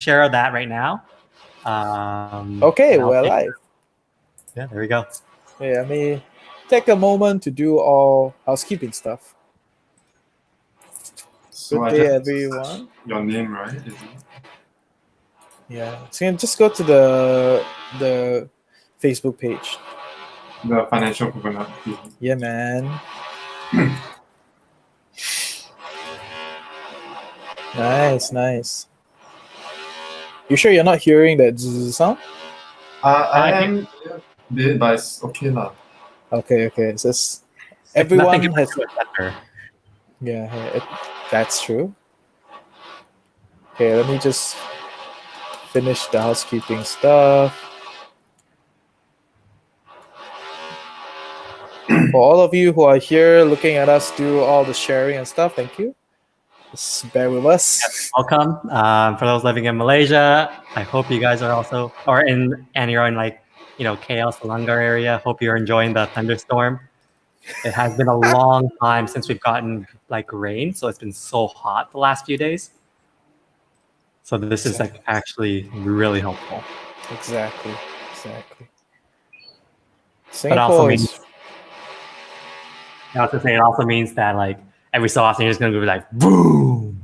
share that right now. Okay, we're live. Yeah, there we go. Yeah, let me take a moment to do all housekeeping stuff. So Good day, everyone. Your name, right? Is it? Yeah, so you can just go to the Facebook page. The financial coconut. Yeah, man. Nice. You sure you're not hearing that zzz sound? I am bit, but it's okay lah. Okay. It's just If nothing everyone has. do it better. Yeah, that's true. Okay, let me just finish the housekeeping stuff. For all of you who are here looking at us do all the sharing and stuff, thank you. Just bear with us. Yes, welcome. For those living in Malaysia, I hope you guys are also, and you're in KL Selangor area. Hope you're enjoying the thunderstorm. It has been a long time since we've gotten rain, so it's been so hot the last few days. So this is actually really helpful. Exactly. But also Singapore is. I was to say it also means that every so often you're just gonna be like boom.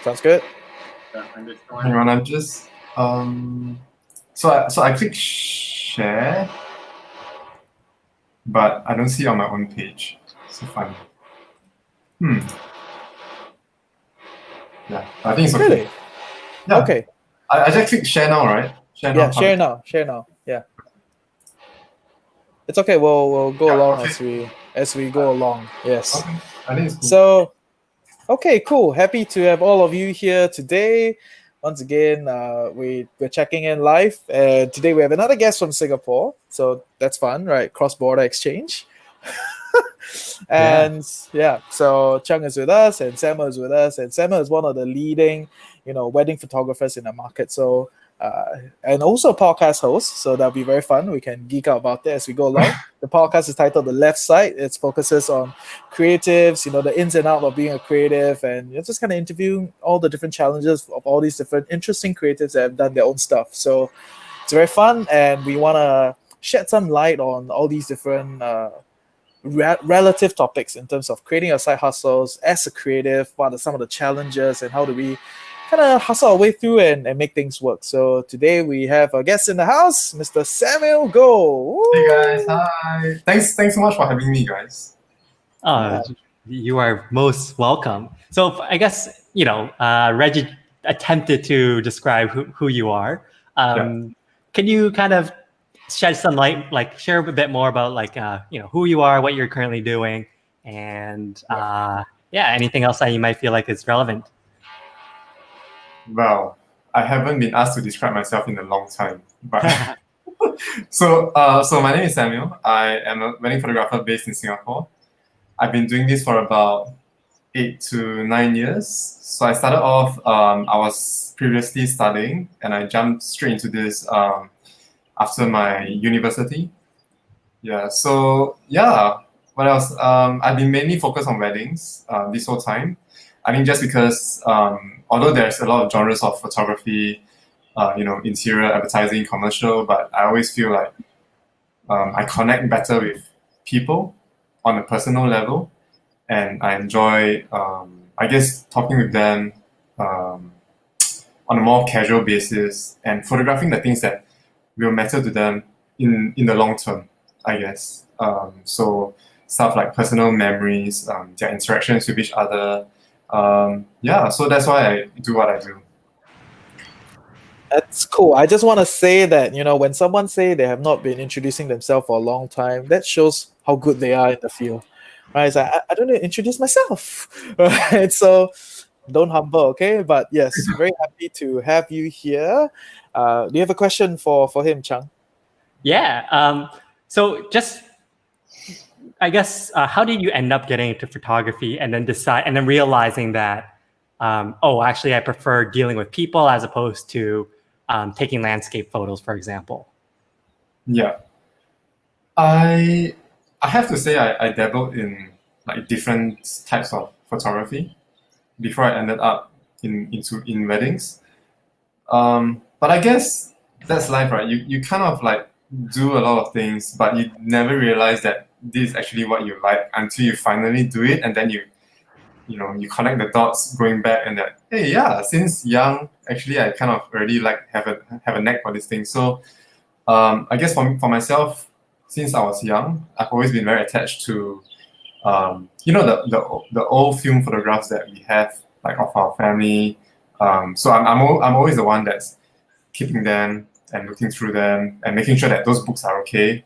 Sounds good. Hang on, I'm just so I click share, but I don't see it on my own page. So fun. Yeah, I think it's okay. Really? Yeah. Okay. I just click share now, right? Share now. Yeah. It's okay. We'll go along as we go along. Yes. Okay. I think it's cool. So, okay, cool. Happy to have all of you here today. Once again, we're checking in live, and today we have another guest from Singapore. So that's fun, right? Cross-border exchange. And so Chung is with us, and Samuel is with us, and Samuel is one of the leading, wedding photographers in the market. So, and also a podcast host. So that'll be very fun. We can geek out about that as we go along. The podcast is titled The Left Side. It focuses on creatives, the ins and outs of being a creative, and just kind of interviewing all the different challenges of all these different interesting creatives that have done their own stuff. So it's very fun, and we want to shed some light on all these different relative topics in terms of creating your side hustles as a creative. What are some of the challenges, and how do we kind of hustle our way through and make things work? So today we have a guest in the house, Mr. Samuel Go. Woo! Hey guys, hi. Thanks so much for having me, guys. You are most welcome. So I guess Reggie attempted to describe who you are. Can you kind of shed some light, share a bit more about who you are, what you're currently doing, and anything else that you might feel like is relevant? Well, I haven't been asked to describe myself in a long time, but so my name is Samuel. I am a wedding photographer based in Singapore. I've been doing this for about 8 to 9 years. So I started off, I was previously studying, and I jumped straight into this after my university. What else? I've been mainly focused on weddings this whole time. I think just because although there's a lot of genres of photography, interior, advertising, commercial, but I always feel like I connect better with people on a personal level, and I enjoy, talking with them on a more casual basis and photographing the things that will matter to them in the long term, I guess. So stuff like personal memories, their interactions with each other. So that's why I do what I do. That's cool. I just want to say that, when someone say they have not been introducing themselves for a long time, that shows how good they are in the field. Right? So I don't need to introduce myself. Right? So don't humble, okay? But yes, very happy to have you here. Do you have a question for him, Chung? Yeah. So just, I guess, how did you end up getting into photography and then realizing that, actually I prefer dealing with people as opposed to taking landscape photos, for example? Yeah. I have to say I dabbled in different types of photography before I ended up in weddings. But I guess that's life, right? You kind of like do a lot of things, but you never realize that this is actually what you like until you finally do it, and then you connect the dots going back, and that, hey, yeah, since young, actually I kind of already like have a knack for this thing. So I guess for myself, since I was young, I've always been very attached to the old film photographs that we have, like of our family. So I'm always the one that's keeping them and looking through them and making sure that those books are okay.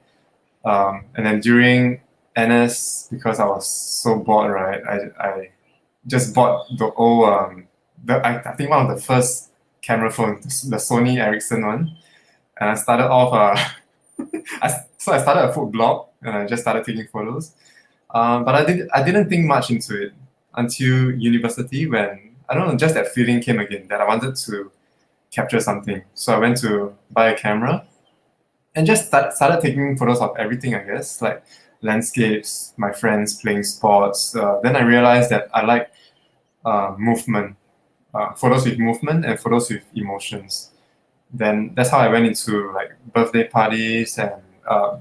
And then during NS, because I was so bored, right, I just bought the old I think one of the first camera phones, the Sony Ericsson one, and I started off so I started a food blog and I just started taking photos. But I didn't think much into it until university, when I don't know, just that feeling came again that I wanted to capture something. So I went to buy a camera and just started taking photos of everything, I guess, like landscapes, my friends playing sports. Then I realized that I like movement, photos with movement and photos with emotions. Then that's how I went into like birthday parties, and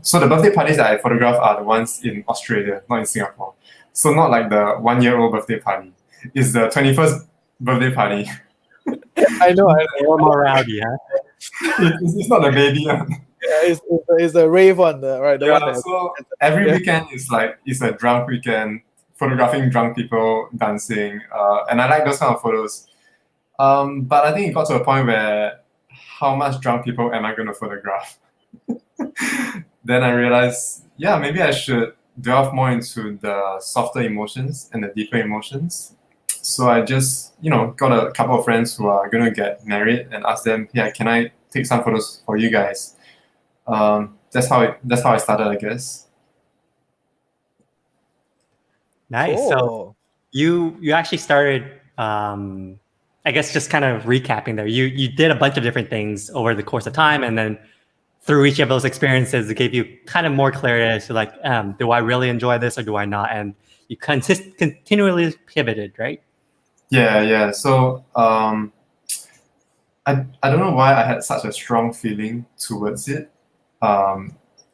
so the birthday parties that I photograph are the ones in Australia, not in Singapore. So not like the 1-year-old birthday party. It's the 21st birthday party. I know. More rowdy, huh? It's not the baby one. Yeah, it's the rave one, right? The one Yeah, that, so every weekend is like it's a drunk weekend, photographing drunk people dancing, and I like those kind of photos. But I think it got to a point where, how much drunk people am I going to photograph? Then I realized, yeah, maybe I should delve more into the softer emotions and the deeper emotions. So I just, got a couple of friends who are going to get married and asked them, yeah, can I take some photos for you guys? That's how I started, I guess. Nice. Cool. So you actually started, I guess, just kind of recapping there. You did a bunch of different things over the course of time, and then through each of those experiences, it gave you kind of more clarity as to like, do I really enjoy this or do I not? And you continually pivoted, right? Yeah. So I don't know why I had such a strong feeling towards it,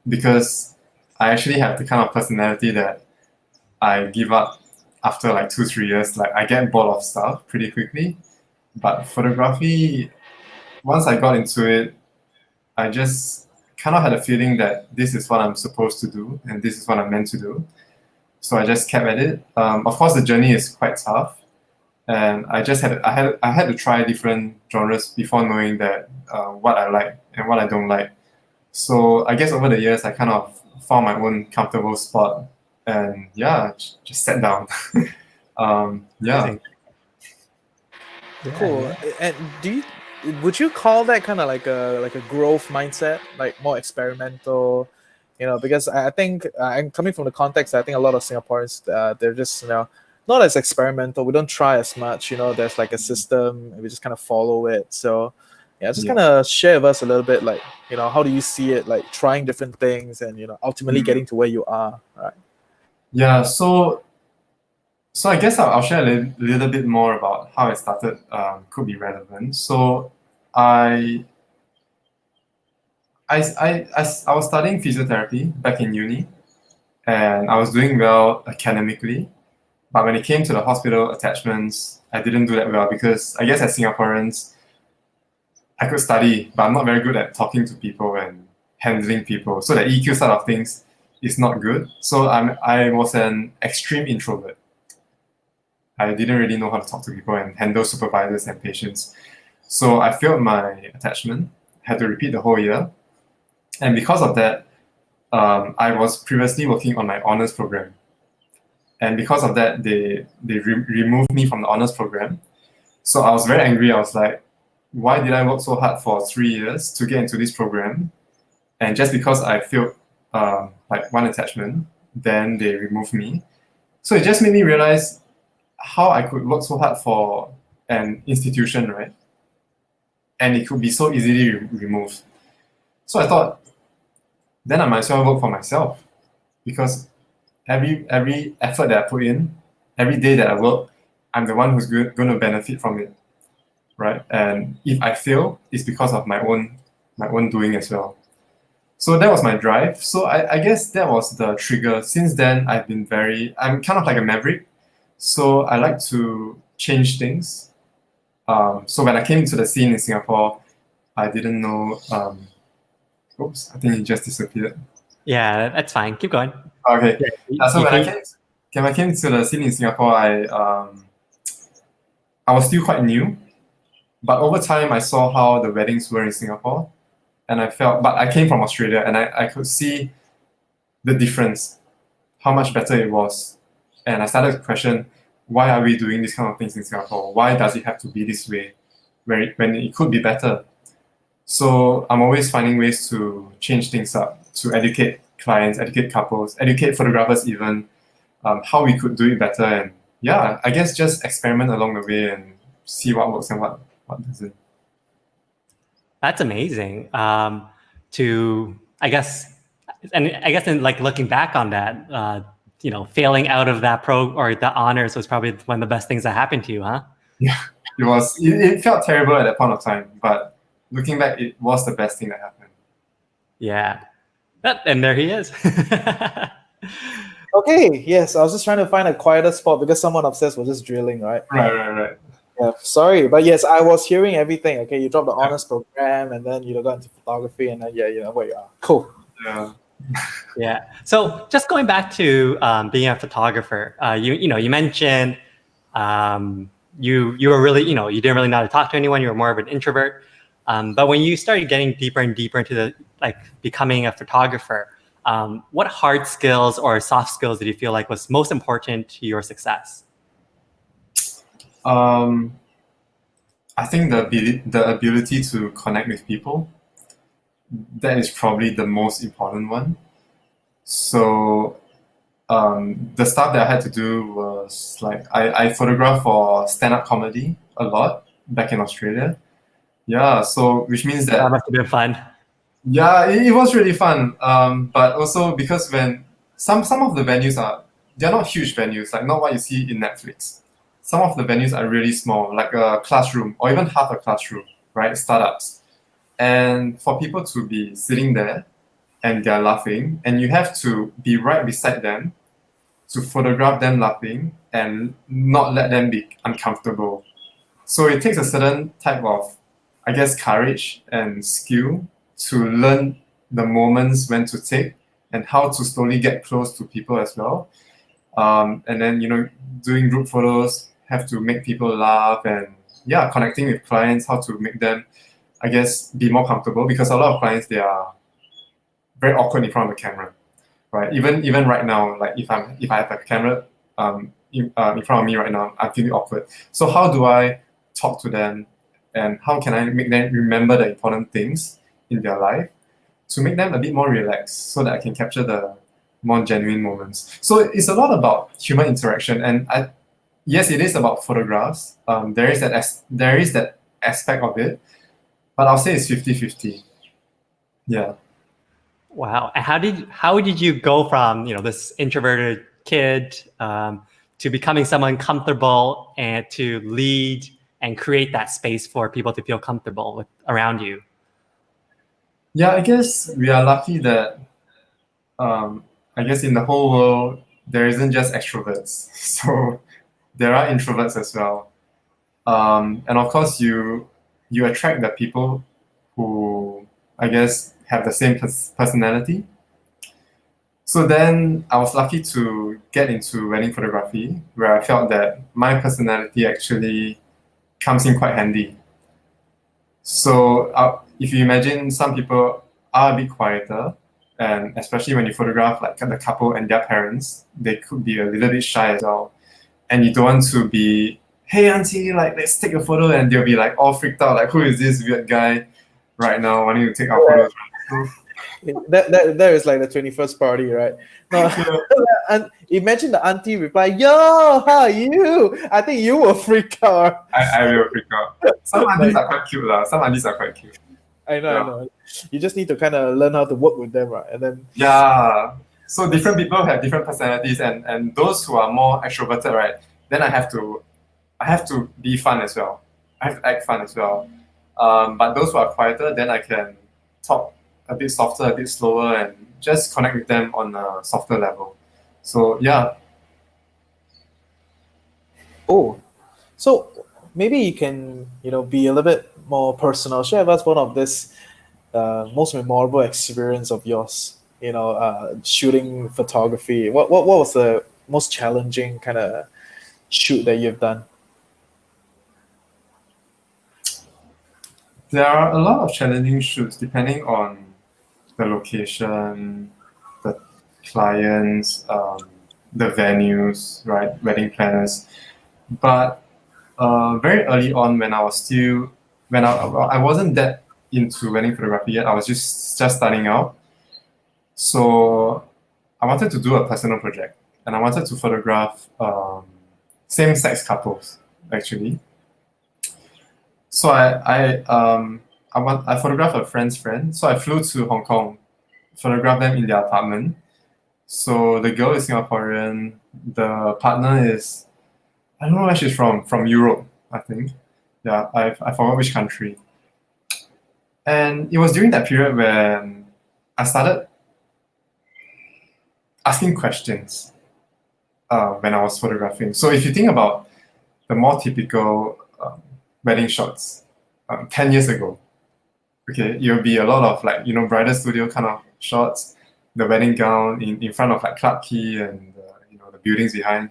because I actually have the kind of personality that I give up after like 2-3 years. Like I get bored of stuff pretty quickly. But photography, once I got into it, I just kind of had a feeling that this is what I'm supposed to do and this is what I'm meant to do. So I just kept at it. Of course, the journey is quite tough, and I had to try different genres before knowing that what I like and what I don't like. So I guess over the years, I kind of found my own comfortable spot, and yeah, just sat down. Yeah. Amazing. Cool. Yeah. And would you call that kind of like a growth mindset, like more experimental? Because I think I'm coming from the context. I think a lot of Singaporeans, they're just not as experimental. We don't try as much. There's like a system, and we just kind of follow it. So yeah, just kind of share with us a little bit, like how do you see it, like trying different things and ultimately getting to where you are, right? Yeah. So I guess I'll share a little bit more about how I started. Could be relevant. So I was studying physiotherapy back in uni, and I was doing well academically. But when it came to the hospital attachments, I didn't do that well, because I guess as Singaporeans, I could study, but I'm not very good at talking to people and handling people. So the EQ side of things is not good. So I was an extreme introvert. I didn't really know how to talk to people and handle supervisors and patients. So I failed my attachment, had to repeat the whole year. And because of that, I was previously working on my honors program. And because of that, they removed me from the honors program. So I was very angry. I was like, why did I work so hard for 3 years to get into this program? And just because I failed like one attachment, then they removed me. So it just made me realize how I could work so hard for an institution, right? And it could be so easily removed. So I thought, then I might as well work for myself, because every effort that I put in, every day that I work, I'm the one who's going to benefit from it. right? And if I fail, it's because of my own doing as well. So that was my drive. So I guess that was the trigger. Since then, I'm kind of like a maverick. So I like to change things. So when I came into the scene in Singapore, I didn't know. Oops, I think it just disappeared. Yeah, that's fine. Keep going. Okay. Yeah, So when I came to the scene in Singapore, I was still quite new, but over time I saw how the weddings were in Singapore, and but I came from Australia, and I could see the difference, how much better it was, and I started to question, why are we doing these kind of things in Singapore? Why does it have to be this way, when it could be better? So I'm always finding ways to change things up, to educate clients, educate couples, educate photographers even, how we could do it better. And yeah, I guess just experiment along the way and see what works and what doesn't. That's amazing. I guess in like looking back on that, failing out of that or the honors was probably one of the best things that happened to you, huh? Yeah, it felt terrible at that point of time, but looking back, it was the best thing that happened. Yeah. And there he is. Okay, yes, I was just trying to find a quieter spot because someone upstairs was just drilling, right? Right. Yeah, sorry, but yes, I was hearing everything. Okay, you dropped the honors program, and then you got into photography, and then where you are. Cool. Yeah. Yeah. So just going back to being a photographer, you mentioned you were really, you didn't really know how to talk to anyone. You were more of an introvert. But when you started getting deeper and deeper into becoming a photographer, what hard skills or soft skills did you feel like was most important to your success? I think the ability to connect with people, that is probably the most important one. So the stuff that I had to do was like I photographed for stand-up comedy a lot back in Australia. Yeah, so which means That must have been fun. yeah, it was really fun. But also because when some of the venues they're not huge venues, like not what you see in Netflix. Some of the venues are really small, like a classroom or even half a classroom, right? Startups. And for people to be sitting there and they're laughing, and you have to be right beside them to photograph them laughing and not let them be uncomfortable. So it takes a certain type of, I guess, courage and skill to learn the moments when to take and how to slowly get close to people as well. And then, doing group photos, have to make people laugh, and yeah, connecting with clients, how to make them, I guess, be more comfortable, because a lot of clients, they are very awkward in front of the camera, right? Even right now, like if I have a camera in front of me right now, I'm feeling awkward. So how do I talk to them, and how can I make them remember the important things in their life to make them a bit more relaxed, so that I can capture the more genuine moments? So it's a lot about human interaction, and yes, it is about photographs. There is that aspect of it, but I'll say it's 50-50. Yeah. Wow. And how did you go from, this introverted kid to becoming someone comfortable and to lead and create that space for people to feel comfortable around you? Yeah, I guess we are lucky that I guess in the whole world there isn't just extroverts. So there are introverts as well. And of course you attract the people who, I guess, have the same personality. So then I was lucky to get into wedding photography, where I felt that my personality actually comes in quite handy. So if you imagine, some people are a bit quieter, and especially when you photograph like the couple and their parents, they could be a little bit shy as well. And you don't want to be, hey auntie, like let's take a photo, and they'll be like all freaked out, like who is this weird guy right now wanting to take our photos? That is like the 21st party, right? No, and imagine the auntie reply, "Yo, how are you?" I think you will freak out. I will freak out. Some aunties are quite cute lah. Some aunties are quite cute. I know. You just need to kind of learn how to work with them, right? And then yeah. So different people have different personalities, and those who are more extroverted, right? Then I have to be fun as well. I have to act fun as well. But those who are quieter, then I can talk a bit softer, a bit slower, and just connect with them on a softer level. So yeah, Oh, so maybe you can, be a little bit more personal. Share with us one of this most memorable experience of yours. Shooting photography. What was the most challenging kind of shoot that you've done? there are a lot of challenging shoots depending on the location, the clients, the venues, right, wedding planners. But very early on, when I was still, when I wasn't that into wedding photography yet, I was just starting out. So I wanted to do a personal project, and I wanted to photograph same-sex couples actually. So I photographed a friend's friend. So I flew to Hong Kong, photographed them in their apartment. So the girl is Singaporean. The partner is, I don't know where she's from Europe, I think. Yeah, I forgot which country. And it was during that period when I started asking questions when I was photographing. So if you think about the more typical wedding shots 10 years ago, okay, it will be a lot of like, bridal studio kind of shots, the wedding gown in front of like Clarke Quay and the buildings behind.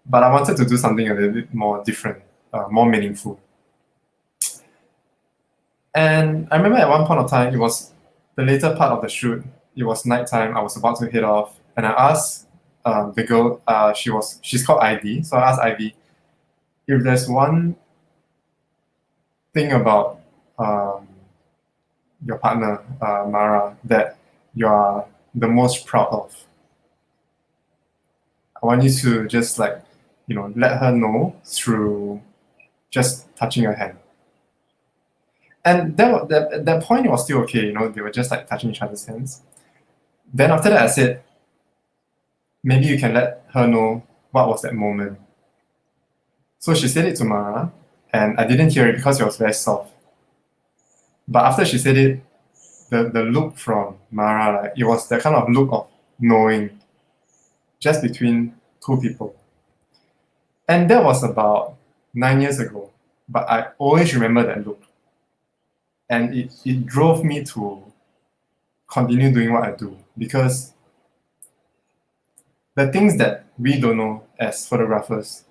But I wanted to do something a little bit more different, more meaningful. And I remember at one point of time, it was the later part of the shoot. It was nighttime. I was about to head off, and I asked the girl. She's called Ivy. So I asked Ivy if there's one thing about um, your partner, Mara, that you are the most proud of. I want you to just like, let her know through just touching her hand. And that point, it was still okay. They were just like touching each other's hands. Then after that, I said, maybe you can let her know what was that moment. So she said it to Mara, and I didn't hear it because it was very soft. But after she said it, the look from Mara, like it was that kind of look of knowing, just between two people. And that was about 9 years ago. But I always remember that look. And it drove me to continue doing what I do, because the things that we don't know as photographers,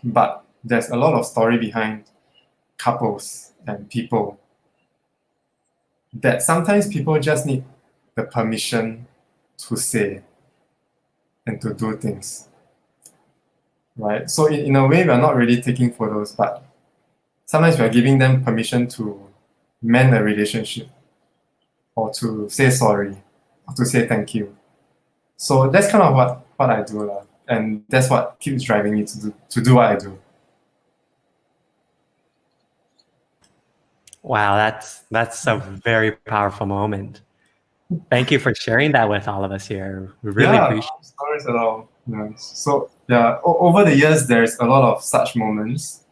but there's a lot of story behind couples and people, that sometimes people just need the permission to say and to do things, right? So in a way, we're not really taking photos, but sometimes we're giving them permission to mend a relationship, or to say sorry, or to say thank you. So that's kind of what I do, and that's what keeps driving me to do what I do. Wow, that's a very powerful moment. Thank you for sharing that with all of us here. We really appreciate no stories at all. Yeah. So yeah, over the years, there's a lot of such moments.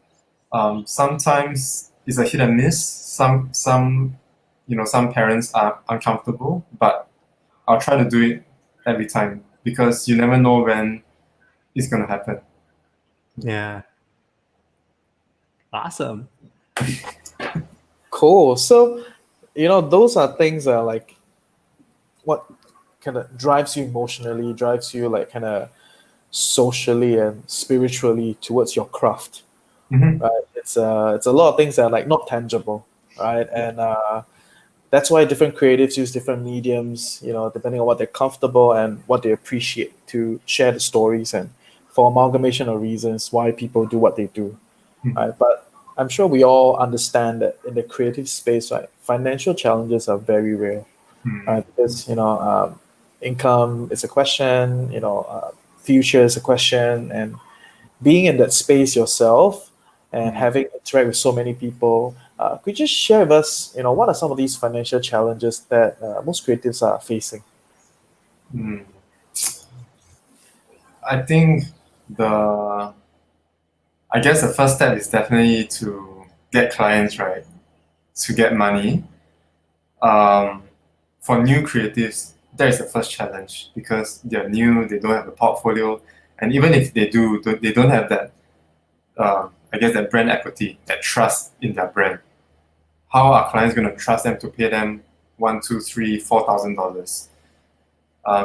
Sometimes it's a hit and miss. Some parents are uncomfortable, but I'll try to do it every time, because you never know when it's gonna happen. Yeah. Awesome. Cool. So, those are things that are like what kind of drives you emotionally, drives you like kind of socially and spiritually towards your craft. Mm-hmm. Right? It's a lot of things that are like not tangible, right? And that's why different creatives use different mediums, depending on what they're comfortable and what they appreciate, to share the stories, and for amalgamation of reasons why people do what they do. Right? But I'm sure we all understand that in the creative space, right, financial challenges are very rare, right? Because income is a question, future is a question, and being in that space yourself and having interact with so many people, could you just share with us, what are some of these financial challenges that most creatives are facing? I think the I guess the first step is definitely to get clients, right? To get money. For new creatives, that is the first challenge because they're new, they don't have a portfolio, and even if they do, they don't have that, I guess, that brand equity, that trust in their brand. How are clients going to trust them to pay them $1, $2, $3, $4,000?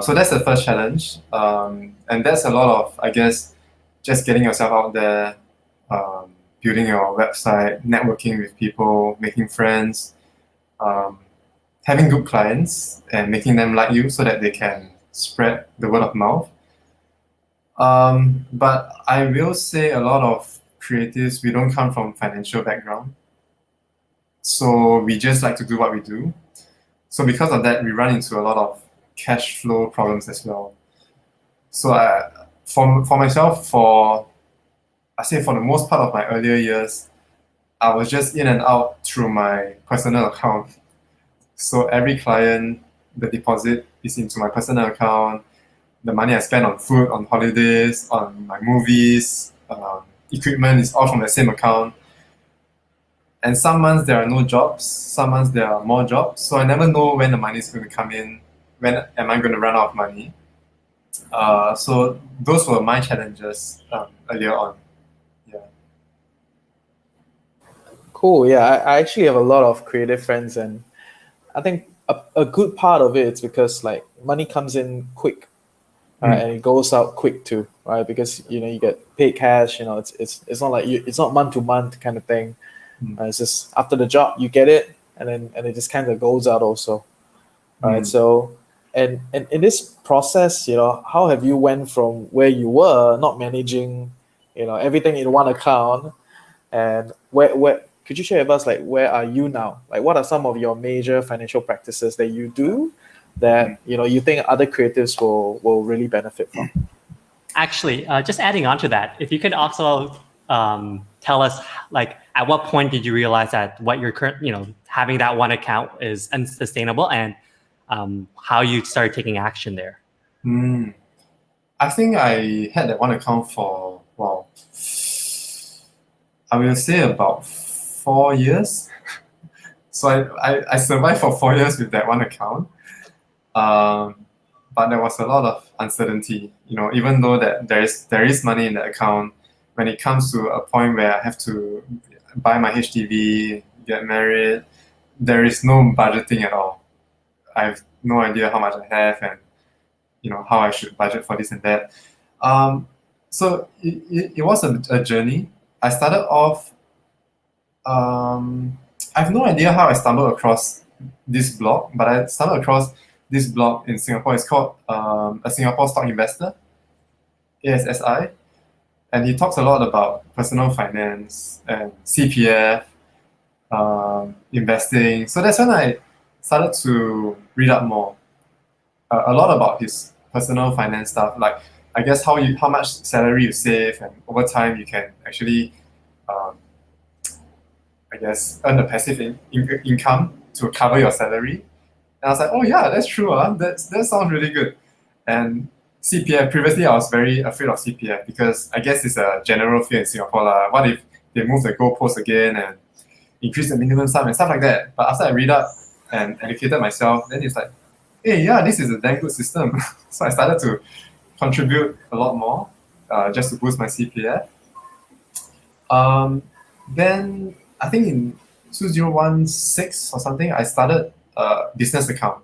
So that's the first challenge, and that's a lot of, I guess, just getting yourself out there, building your website, networking with people, making friends, having good clients, and making them like you so that they can spread the word of mouth. But I will say a lot of creatives, we don't come from financial background, so we just like to do what we do. So because of that, we run into a lot of cash flow problems as well. So for myself, I say for the most part of my earlier years, I was just in and out through my personal account. So every client, the deposit is into my personal account. The money I spend on food, on holidays, on my movies, equipment is all from the same account. And some months there are no jobs, some months there are more jobs. So I never know when the money is going to come in, when am I going to run out of money. So those were my challenges earlier on. Yeah. Cool. Yeah, I actually have a lot of creative friends, and I think a good part of it is because like money comes in quick, and it goes out quick too, right? Because you get paid cash. It's not like it's not month to month kind of thing. It's just after the job you get it, and it just kind of goes out also, right? So and in this process, how have you went from where you were not managing, everything in one account, and where could you share with us, like, where are you now? Like, what are some of your major financial practices that you do that you think other creatives will really benefit from? Actually, just adding on to that, if you could also tell us, like, at what point did you realize that what you're having that one account is unsustainable, and how you started taking action there? I think I had that one account for, well, I will say about 4 years. So I survived for 4 years with that one account. But there was a lot of uncertainty, even though that there is money in the account, when it comes to a point where I have to buy my HDB, get married, there is no budgeting at all. I have no idea how much I have and how I should budget for this and that. So it was a journey. I started off. I have no idea how I stumbled across this blog, but I stumbled across this blog in Singapore. It's called A Singapore Stock Investor, ASSI, and he talks a lot about personal finance and CPF, investing. So that's when I started to read up more, a lot about his personal finance stuff, like, I guess, how much salary you save, and over time you can actually, I guess, earn a passive income to cover your salary. And I was like, oh yeah, that's true. That sounds really good. And CPF, previously I was very afraid of CPF because I guess it's a general fear in Singapore. What if they move the goalpost again and increase the minimum sum and stuff like that? But after I read up and educated myself, then it's like, hey, yeah, this is a damn good system. So I started to contribute a lot more, just to boost my CPF. Then I think in 2016 or something, I started a business account.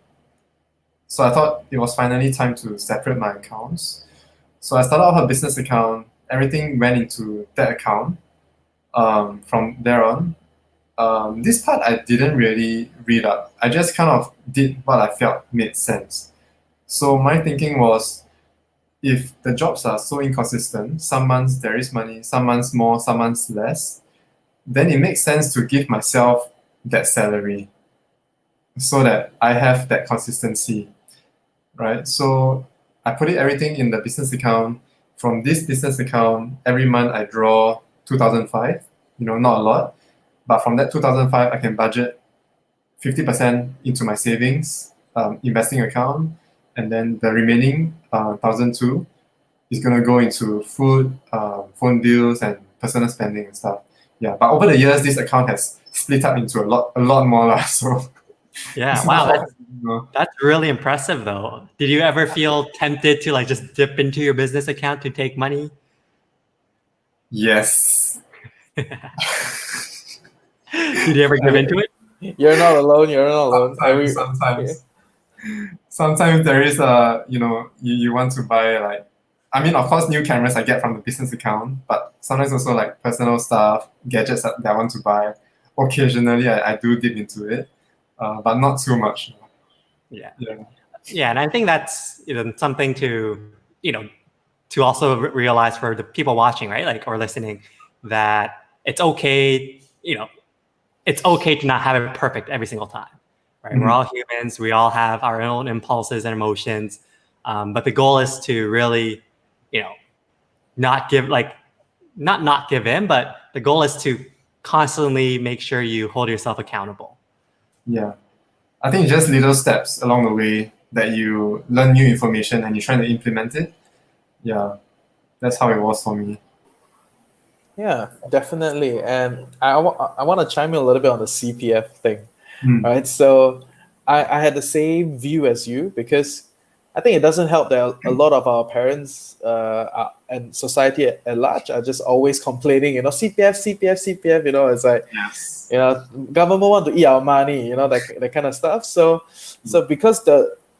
So I thought it was finally time to separate my accounts. So I started off a business account. Everything went into that account. From there on, this part I didn't really read up. I just kind of did what I felt made sense. So my thinking was, if the jobs are so inconsistent, some months there is money, some months more, some months less, then it makes sense to give myself that salary so that I have that consistency, right? So I put everything in the business account. From this business account, every month I draw 2005, not a lot. But from that 2005, I can budget 50% into my savings, investing account, and then the remaining 1,002 is going to go into food, phone bills, and personal spending and stuff. Yeah, but over the years, this account has split up into a lot more lah. So Yeah, it's wow, not, you know, that's really impressive though. Did you ever feel tempted to like just dip into your business account to take money? yes. Did you ever give into it? You're not alone. You're not alone. Sometimes there is a, you want to buy, like, I mean, of course, new cameras I get from the business account, but sometimes also like personal stuff, gadgets that I want to buy. Occasionally, I do dip into it, but not too much. Yeah. Yeah. Yeah, and I think that's something to to also realize for the people watching, right, like or listening, that it's okay. It's okay to not have it perfect every single time, right? Mhm. We're all humans. We all have our own impulses and emotions, but the goal is to really, not give not give in, but the goal is to constantly make sure you hold yourself accountable. Yeah. I think just little steps along the way that you learn new information and you try to implement it. Yeah, that's how it was for me. Yeah, definitely. And I want to chime in a little bit on the CPF thing. Right. So I had the same view as you, because I think it doesn't help that a lot of our parents and society at large are just always complaining, CPF, CPF, CPF, it's like, Yes. Government want to eat our money, that kind of stuff. So because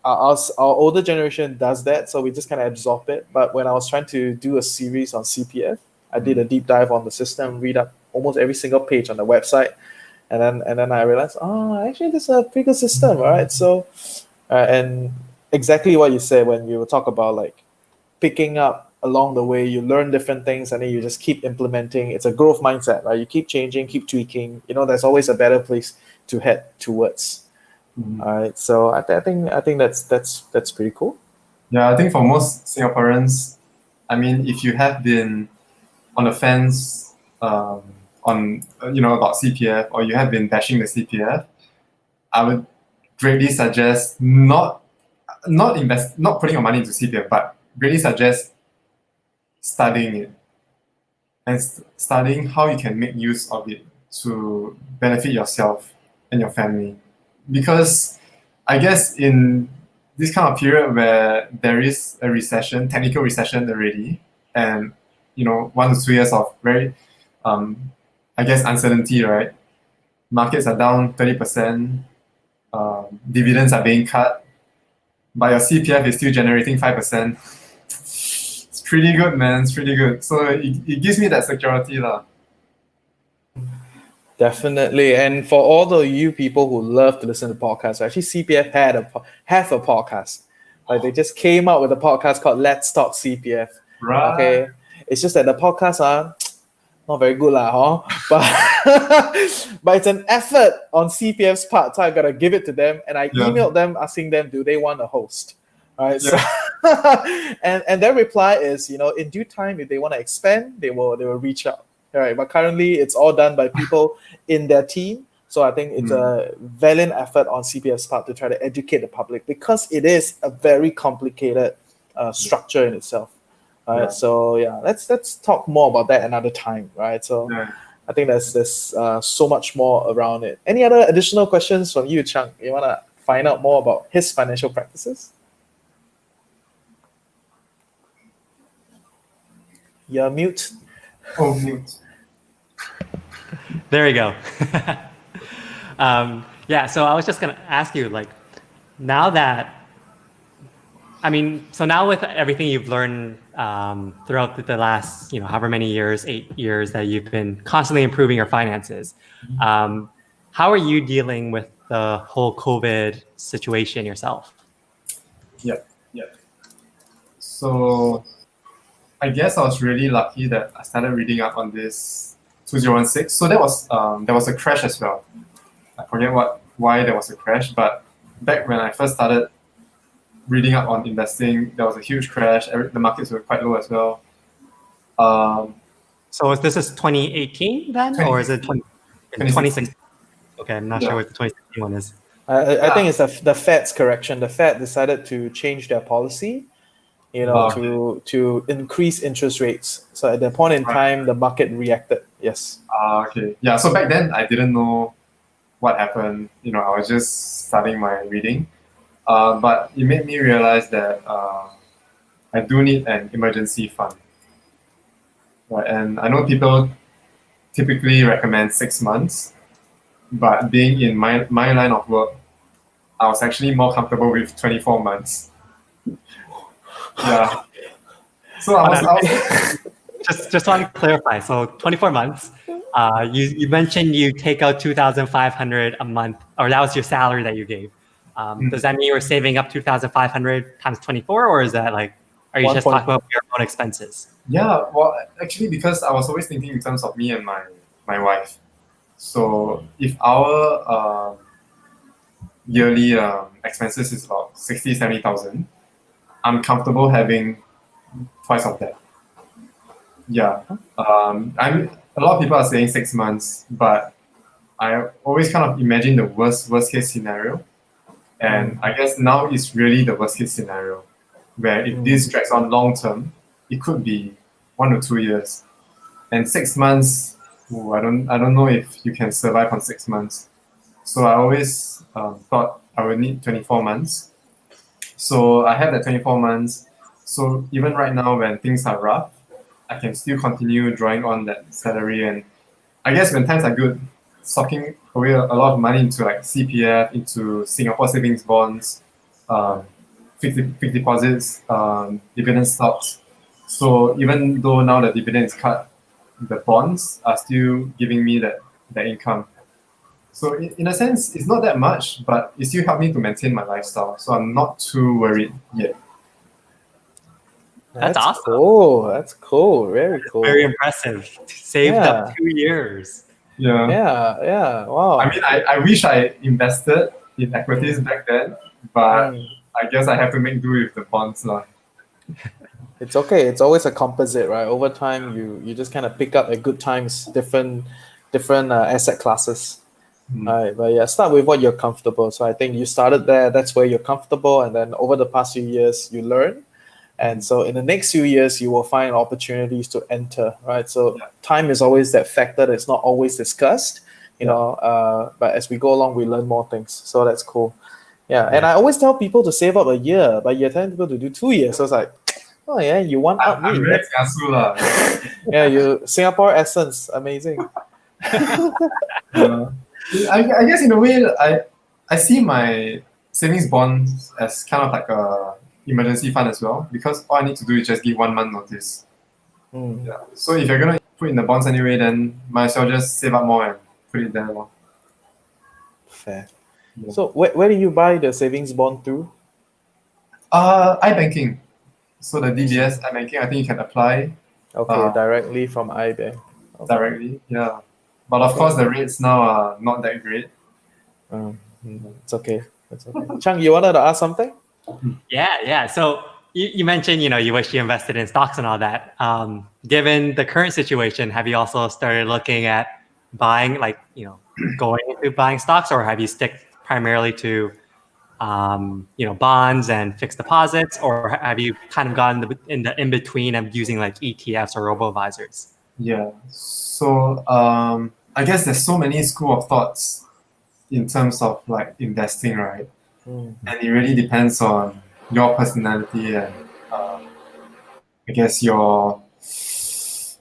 our older generation does that, so we just kind of absorb it. But when I was trying to do a series on CPF, I did a deep dive on the system, read up almost every single page on the website, and then I realized, actually, this is a pretty good system, right? So, and exactly what you said when you talk about like picking up along the way, you learn different things, and then you just keep implementing. It's a growth mindset, right? You keep changing, keep tweaking. There's always a better place to head towards. All right, so I think that's pretty cool. Yeah, I think for most Singaporeans, I mean, if you have been on the fence on about CPF, or you have been bashing the CPF, I would greatly suggest not putting your money into CPF, but really suggest studying it and studying how you can make use of it to benefit yourself and your family. Because I guess in this kind of period where there is a recession, technical recession already, and 1 to 2 years of very, I guess, uncertainty, right? Markets are down 30%, dividends are being cut, but your CPF is still generating 5%. It's pretty good, man. It's pretty good. So it gives me that security, lah. Definitely. And for all the you people who love to listen to podcasts, actually CPF have a podcast. Like they just came out with a podcast called Let's Talk CPF. Right. Okay. It's just that the podcasts are not very good, huh? But it's an effort on CPF's part, so I gotta give it to them. And I emailed them asking them, do they want a host? All right. So and their reply is, in due time, if they want to expand, they will reach out. All right. But currently it's all done by people in their team. So I think it's a valiant effort on CPF's part to try to educate the public, because it is a very complicated structure in itself. Right. So let's talk more about that another time. Right. So I think there's so much more around it. Any other additional questions from you, Chung? You want to find out more about his financial practices? You're mute. Oh, mute. There you go. So I was just going to ask you, like, now with everything you've learned throughout the last, however many years, 8 years that you've been constantly improving your finances, how are you dealing with the whole COVID situation yourself? Yeah. So I guess I was really lucky that I started reading up on this 2016. So there was a crash as well. I forget why there was a crash, but back when I first started reading up on investing, there was a huge crash. The markets were quite low as well. So this is 2018 then, or is it 2016? Okay, I'm not sure what the 2016 one is. I think it's the Fed's correction. The Fed decided to change their policy, to increase interest rates. So at that point in time, the market reacted. Yes. Okay. Yeah. So back then, I didn't know what happened. I was just starting my reading. But it made me realize that I do need an emergency fund. Right? And I know people typically recommend 6 months, but being in my line of work, I was actually more comfortable with 24 months. Yeah. So I was just want to clarify. So 24 months. You mentioned you take out 2,500 a month, or that was your salary that you gave. Does that mean you were saving up 2,500 times 24, or is that like, are you just talking about your own expenses? Yeah, well, actually, because I was always thinking in terms of me and my wife. So if our yearly expenses is about 60, 70,000, I'm comfortable having twice of that. Yeah. A lot of people are saying 6 months, but I always kind of imagine the worst case scenario. And I guess now it's really the worst case scenario, where if this drags on long term, it could be 1 or 2 years. And 6 months, I don't know if you can survive on 6 months. So I always thought I would need 24 months. So I have that 24 months. So even right now, when things are rough, I can still continue drawing on that salary. And I guess when times are good, sucking away a lot of money into like CPF, into Singapore savings bonds, fixed deposits, dividend stocks. So even though now the dividend is cut, the bonds are still giving me that income. So in a sense, it's not that much, but it still helped me to maintain my lifestyle. So I'm not too worried yet. That's awesome. Cool. That's cool. Very cool. Very impressive. Saved up 2 years. Yeah. Yeah. Wow. I mean, I wish I invested in equities back then, but I guess I have to make do with the bonds now. It's okay. It's always a composite, right? Over time, you just kind of pick up at good times different asset classes. Right, but yeah, start with what you're comfortable. So I think you started there. That's where you're comfortable, and then over the past few years, you learn. And so in the next few years, you will find opportunities to enter, right? So time is always that factor that's not always discussed, but as we go along, we learn more things. So that's cool. Yeah. And I always tell people to save up a year, but you're telling people to do 2 years. So it's like, oh yeah, you want out me. I'm very kiasu. Yeah, you Singapore essence, amazing. I guess in a way, I see my savings bonds as kind of like a emergency fund as well, because all I need to do is just give 1 month notice. Yeah. So if you're gonna put in the bonds anyway, then might as well just save up more and put it there. Fair. Yeah. So where do you buy the savings bond through? iBanking. So the DBS iBanking, I think you can apply. Okay, directly from iBank. Okay. Directly, yeah. But of course, the rates now are not that great. It's okay. It's okay. Chang, you wanted to ask something? Yeah. So you mentioned, you wish you invested in stocks and all that. Given the current situation, have you also started looking at buying, going into buying stocks, or have you stick primarily to, bonds and fixed deposits, or have you kind of gone in between of using like ETFs or robo-advisors? Yeah. So I guess there's so many school of thoughts in terms of like investing, right? And it really depends on your personality and I guess your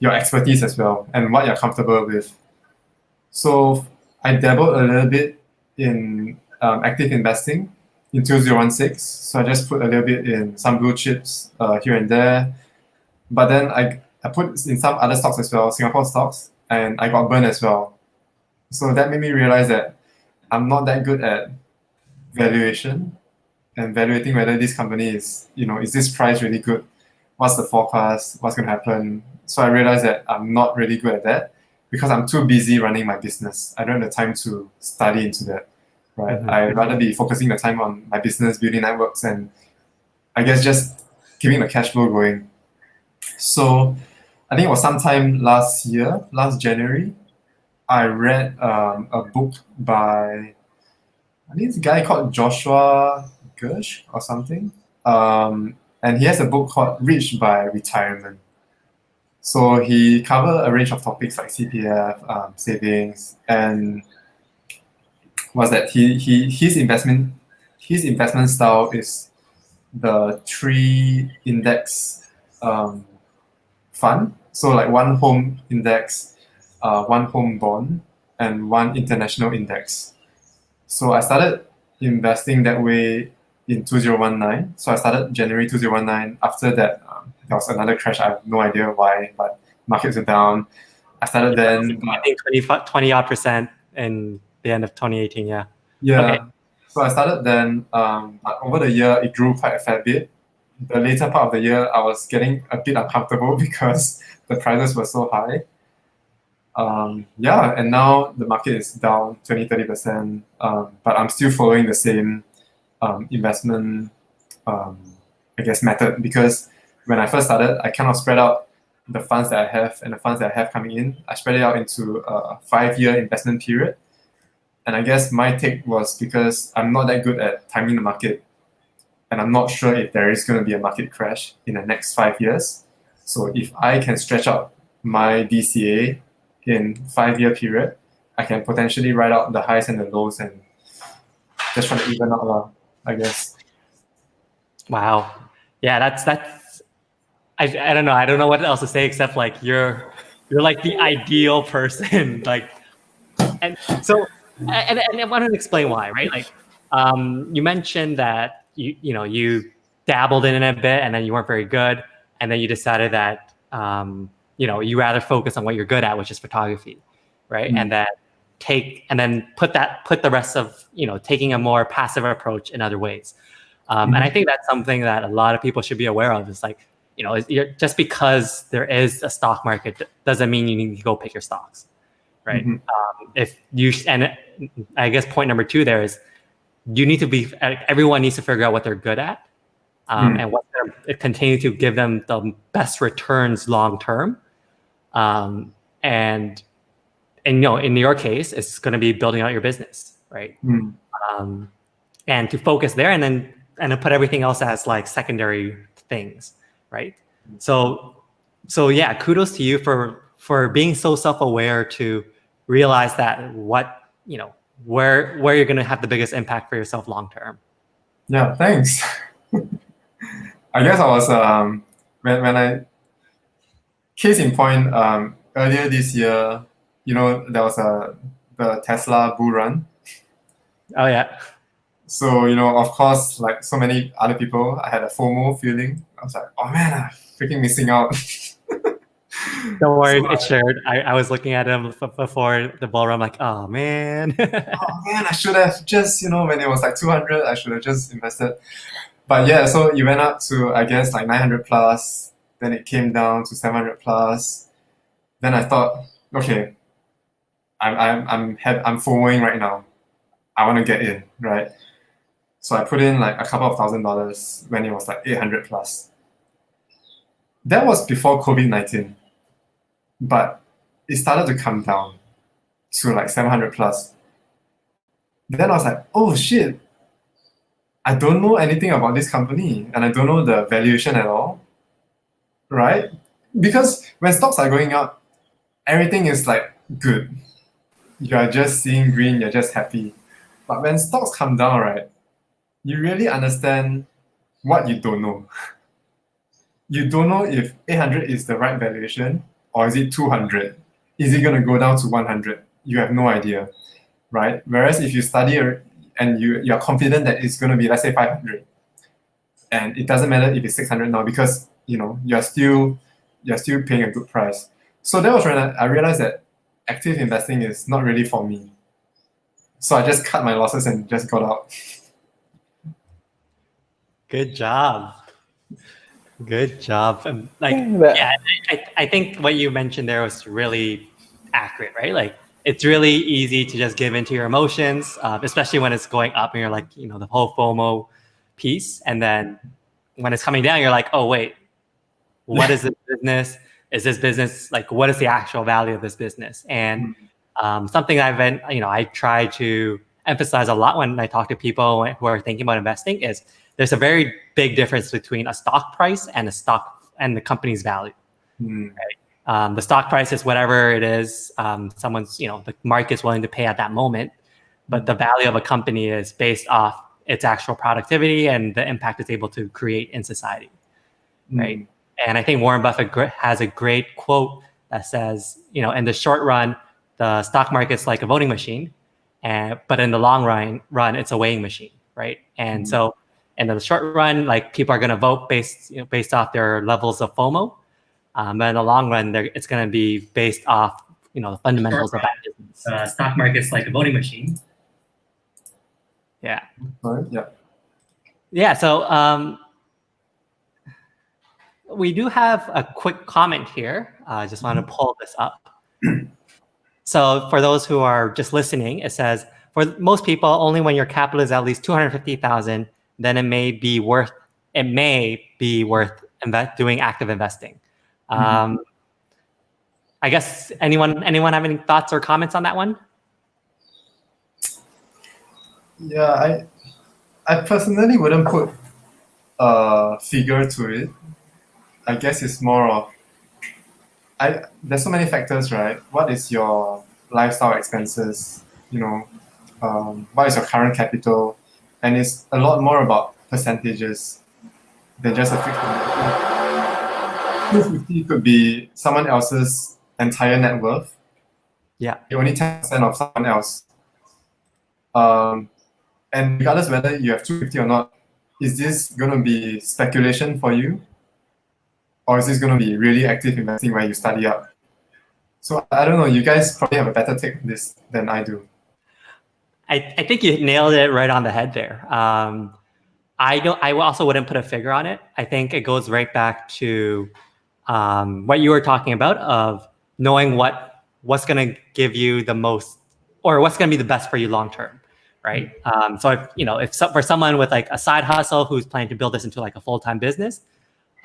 expertise as well, and what you're comfortable with. So I dabbled a little bit in active investing in 2016. So I just put a little bit in some blue chips here and there. But then I put in some other stocks as well, Singapore stocks, and I got burned as well. So that made me realize that I'm not that good at valuation and evaluating whether this company is this price really good? What's the forecast? What's going to happen? So I realized that I'm not really good at that because I'm too busy running my business. I don't have the time to study into that, right? I'd rather be focusing the time on my business, building networks, and I guess just keeping the cash flow going. So I think it was sometime last January, I read a book by, I think it's a guy called Joshua Gersh or something. and he has a book called Rich by Retirement. So he covered a range of topics like CPF, savings, and was that his investment style is the 3 index fund. So like one home index, one home bond, and one international index. So I started investing that way in 2019. So I started January 2019. After that, there was another crash. I have no idea why, but markets are down. I started then. I think 20 odd percent in the end of 2018. Yeah. Yeah. Okay. So I started then. But over the year, it grew quite a fair bit. The later part of the year, I was getting a bit uncomfortable because the prices were so high. Yeah, and now the market is down 20-30%, but I'm still following the same investment, I guess, method, because when I first started, I kind of spread out the funds that I have and the funds that I have coming in. I spread it out into a 5-year investment period. And I guess my take was because I'm not that good at timing the market, and I'm not sure if there is going to be a market crash in the next 5 years. So if I can stretch out my DCA in 5-year period, I can potentially write out the highs and the lows and just try to even out, I guess. Wow. Yeah, that's I don't know. I don't know what else to say except like you're like the ideal person. Like, and so and I want to explain why, right? Like, you mentioned that you dabbled in it a bit and then you weren't very good, and then you decided that you rather focus on what you're good at, which is photography, right? And then put the rest of taking a more passive approach in other ways. And I think that's something that a lot of people should be aware of. Is like, just because there is a stock market doesn't mean you need to go pick your stocks, right? If you and I guess point number 2 there is you need to be. Everyone needs to figure out what they're good at, and what continue to give them the best returns long term. And in your case, it's going to be building out your business, right? And to focus there, and then put everything else as like secondary things, right? So yeah, kudos to you for being so self-aware to realize that where you're going to have the biggest impact for yourself long term. Yeah, thanks. I guess I was when I case in point, earlier this year, there was the Tesla bull run. Oh yeah. So, of course, like so many other people, I had a FOMO feeling. I was like, oh man, I'm freaking missing out. Don't worry, it's shared. I was looking at him before the bull run. I'm like, oh man. Oh man, I should have just, when it was like 200, I should have just invested. But yeah, so it went up to, I guess, like 900 plus. Then it came down to 700 plus. Then I thought, okay, I'm FOMOing right now. I want to get in, right? So I put in like a couple of $1,000s when it was like 800 plus. That was before COVID-19, but it started to come down to like 700 plus. Then I was like, oh shit, I don't know anything about this company and I don't know the valuation at all, right? Because when stocks are going up, everything is like good. You are just seeing green, you're just happy. But when stocks come down, right, you really understand what you don't know. You don't know if 800 is the right valuation or is it 200? Is it going to go down to 100? You have no idea, right? Whereas if you study and you're confident that it's going to be, let's say, 500, and it doesn't matter if it's 600 now because you're still paying a good price. So that was when I realized that active investing is not really for me. So I just cut my losses and just got out. Good job. Good job. I think what you mentioned there was really accurate, right? Like, it's really easy to just give into your emotions, especially when it's going up and you're like, the whole FOMO piece. And then when it's coming down, you're like, oh, wait, what is this business? Is this business, like, what is the actual value of this business? And something I try to emphasize a lot when I talk to people who are thinking about investing is there's a very big difference between a stock price and the company's value. Right? The stock price is whatever it is, someone's, the market's willing to pay at that moment, but the value of a company is based off its actual productivity and the impact it's able to create in society, right? And I think Warren Buffett has a great quote that says, in the short run, the stock market's like a voting machine, but in the long run, it's a weighing machine, right? And so in the short run, like people are going to vote based off their levels of FOMO. But in the long run, it's going to be based off, the fundamentals of that business. Stock market's like a voting machine. Yeah. Right. Yeah. Yeah. So we do have a quick comment here. I just want to pull this up. So for those who are just listening, it says, for most people, only when your capital is at least 250,000, then it may be worth doing active investing. I guess anyone have any thoughts or comments on that one? Yeah, I personally wouldn't put a figure to it. I guess it's more of there's so many factors, right? What is your lifestyle expenses? What is your current capital? And it's a lot more about percentages than just a fixed amount. 250 could be someone else's entire net worth. Yeah. You're only 10% of someone else. And regardless whether you have 250 or not, is this going to be speculation for you? Or is this going to be really active investing where you study up? So I don't know, you guys probably have a better take on this than I do. I think you nailed it right on the head there. I also wouldn't put a figure on it. I think it goes right back to what you were talking about of knowing what's going to give you the most, or what's going to be the best for you long term, right? So for someone with like a side hustle who's planning to build this into like a full-time business,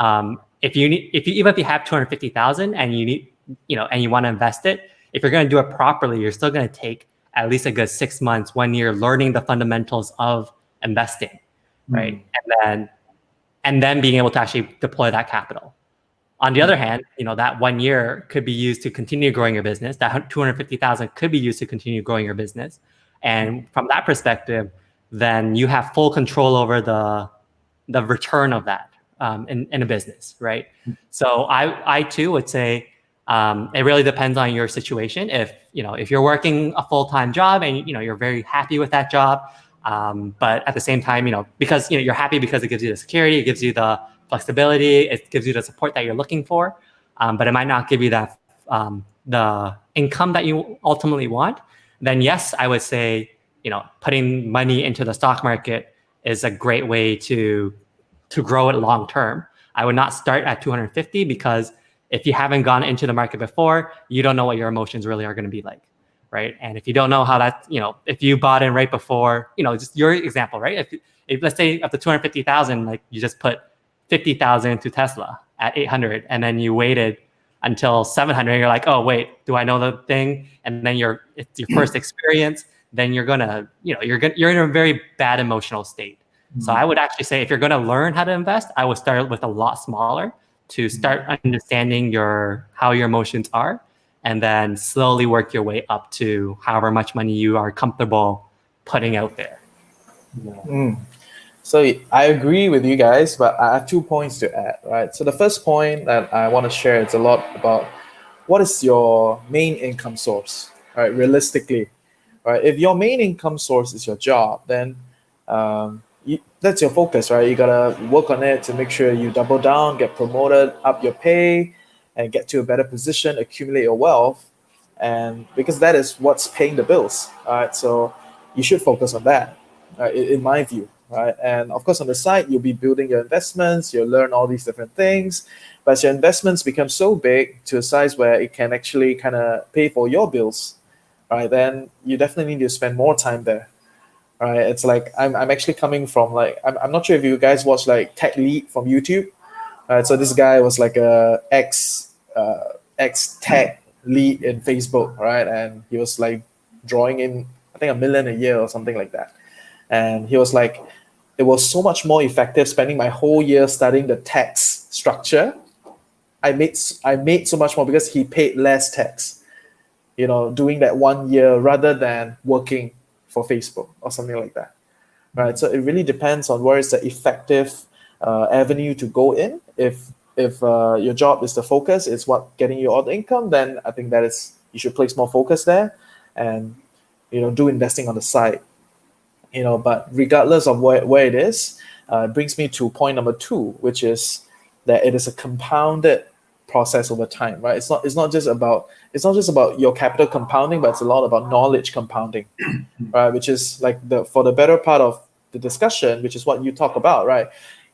even if you have 250,000 and you need, and you want to invest it, if you're going to do it properly, you're still going to take at least a good 6 months, 1 year learning the fundamentals of investing, right? And then being able to actually deploy that capital. On the other hand, that 1 year could be used to continue growing your business. That 250,000 could be used to continue growing your business. And from that perspective, then you have full control over the return of that in a business, right? So I too would say it really depends on your situation. If you're working a full-time job and you're very happy with that job, but at the same time, because you're happy because it gives you the security, it gives you the flexibility, it gives you the support that you're looking for, but it might not give you that the income that you ultimately want, then yes, I would say putting money into the stock market is a great way to grow it long term. I would not start at 250 because if you haven't gone into the market before, you don't know what your emotions really are going to be like, right? And if you don't know how that, if you bought in right before, just your example, right? If let's say up to 250,000, like you just put 50,000 into Tesla at 800, and then you waited until 700, and you're like, oh wait, do I know the thing? And then it's your first experience, then you're gonna, you're in a very bad emotional state. So I would actually say if you're going to learn how to invest, I would start with a lot smaller to start understanding how your emotions are, and then slowly work your way up to however much money you are comfortable putting out there. So I agree with you guys, but I have 2 points to add, right? So the first point that I want to share is a lot about what is your main income source, right? Realistically, right? If your main income source is your job, then that's your focus, right? You gotta work on it to make sure you double down, get promoted, up your pay, and get to a better position, accumulate your wealth, and because that is what's paying the bills, right? So you should focus on that, in my view, right? And of course, on the side, you'll be building your investments, you'll learn all these different things, but as your investments become so big to a size where it can actually kind of pay for your bills, right? Then you definitely need to spend more time there. Right, it's like I'm actually coming from like I'm not sure if you guys watch like Tech Lead from YouTube. Right, so this guy was like a ex tech lead in Facebook, right? And he was like drawing in I think $1 million a year or something like that. And he was like, it was so much more effective spending my whole year studying the tax structure. I made so much more because he paid less tax, doing that 1 year rather than working for Facebook or something like that. Right. So it really depends on where is the effective avenue to go in. If your job is the focus, it's what getting you all the income, then I think you should place more focus there, and do investing on the side. But regardless of where it is, it brings me to point number 2, which is that it is a compounded process over time, right? It's not just about your capital compounding, but it's a lot about knowledge compounding, right? Which is like for the better part of the discussion, which is what you talk about, right?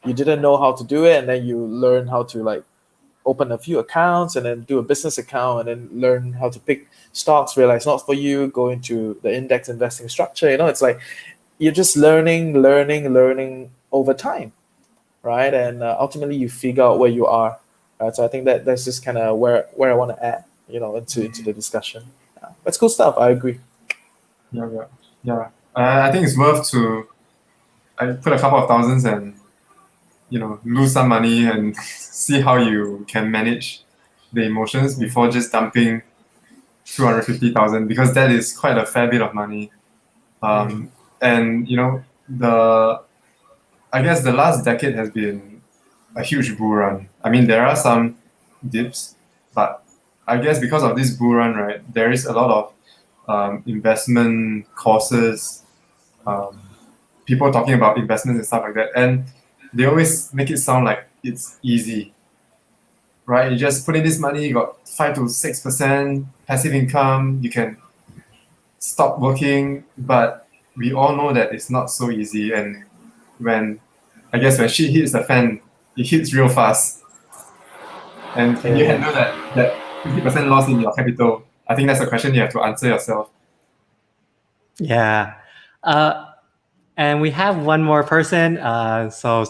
You didn't know how to do it, and then you learn how to like open a few accounts and then do a business account and then learn how to pick stocks, realize not for you, go into the index investing structure. It's like you're just learning over time, right? And ultimately you figure out where you are. Right? So I think that's just kind of where I want to add, into the discussion. That's cool stuff. I agree. Yeah. I think it's worth to put a couple of thousands and lose some money and see how you can manage the emotions before just dumping 250,000, because that is quite a fair bit of money. And I guess the last decade has been a huge bull run. I mean, there are some dips, but I guess because of this bull run, right, there is a lot of investment courses, people talking about investments and stuff like that, and they always make it sound like it's easy, right? You just put in this money, you got 5 to 6% passive income, you can stop working, but we all know that it's not so easy. And when shit hits the fan, it hits real fast. And can you handle that 50% loss in your capital? I think that's a question you have to answer yourself. Yeah. And we have one more person. So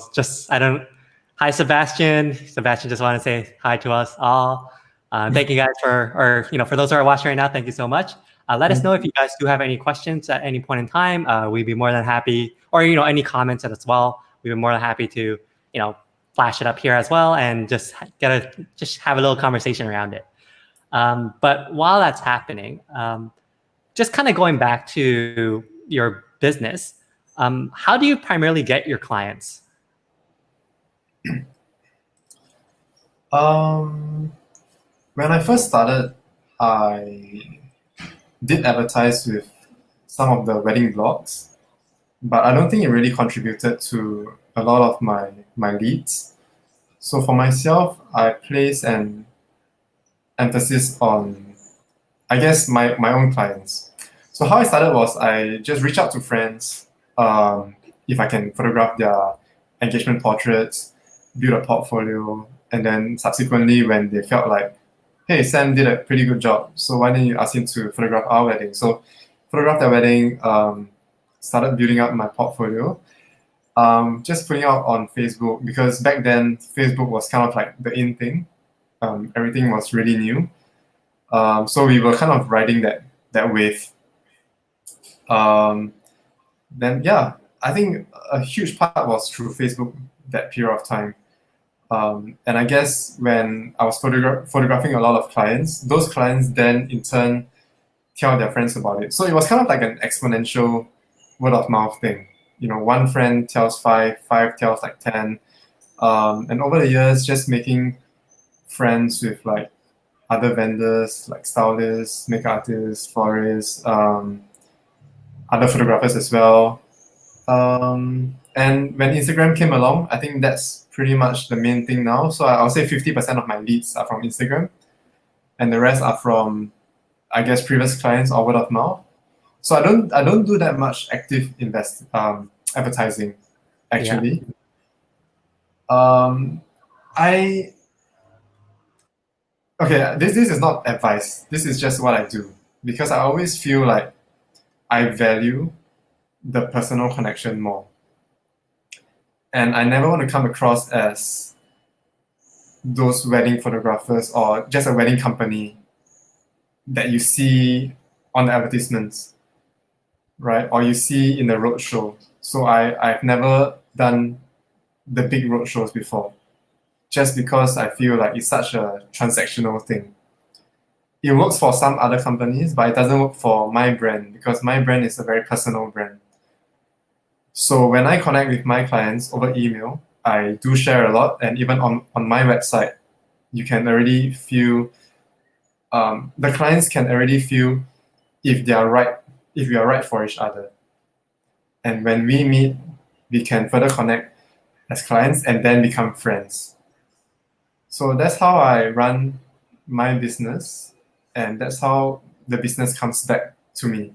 hi, Sebastian. Sebastian just want to say hi to us all. Thank you guys for those who are watching right now, thank you so much. Let us know if you guys do have any questions at any point in time. We'd be more than happy, or any comments as well. We'd be more than happy to flash it up here as well, and just have a little conversation around it. But while that's happening, just kind of going back to your business, how do you primarily get your clients? When I first started, I did advertise with some of the wedding blogs, but I don't think it really contributed to a lot of my leads. So for myself, I place an emphasis on, I guess, my own clients. So how I started was I just reached out to friends, if I can photograph their engagement portraits, build a portfolio, and then subsequently when they felt like, hey, Sam did a pretty good job, so why don't you ask him to photograph our wedding? So photographed their wedding, started building up my portfolio, just putting out on Facebook, because back then Facebook was kind of like the in thing. Everything was really new. So we were kind of riding that wave. Then yeah, I think a huge part was through Facebook that period of time. And I guess when I was photographing a lot of clients, those clients then in turn tell their friends about it. So it was kind of like an exponential word of mouth thing. One friend tells five tells like 10. And over the years, just making friends with like other vendors, like stylists, makeup artists, florists, other photographers as well. And when Instagram came along, I think that's pretty much the main thing now. So I'll say 50% of my leads are from Instagram, and the rest are from, I guess, previous clients or word of mouth. So I don't do that much active advertising, actually. Yeah. This is not advice. This is just what I do, because I always feel like I value the personal connection more. And I never want to come across as those wedding photographers or just a wedding company that you see on the advertisements, right? Or you see in the roadshow. So I've never done the big road shows before, just because I feel like it's such a transactional thing. It works for some other companies, but it doesn't work for my brand because my brand is a very personal brand. So when I connect with my clients over email, I do share a lot, and even on my website, you can already feel, the clients can already feel if they are right, if we are right for each other. And when we meet, we can further connect as clients and then become friends. So that's how I run my business, and that's how the business comes back to me.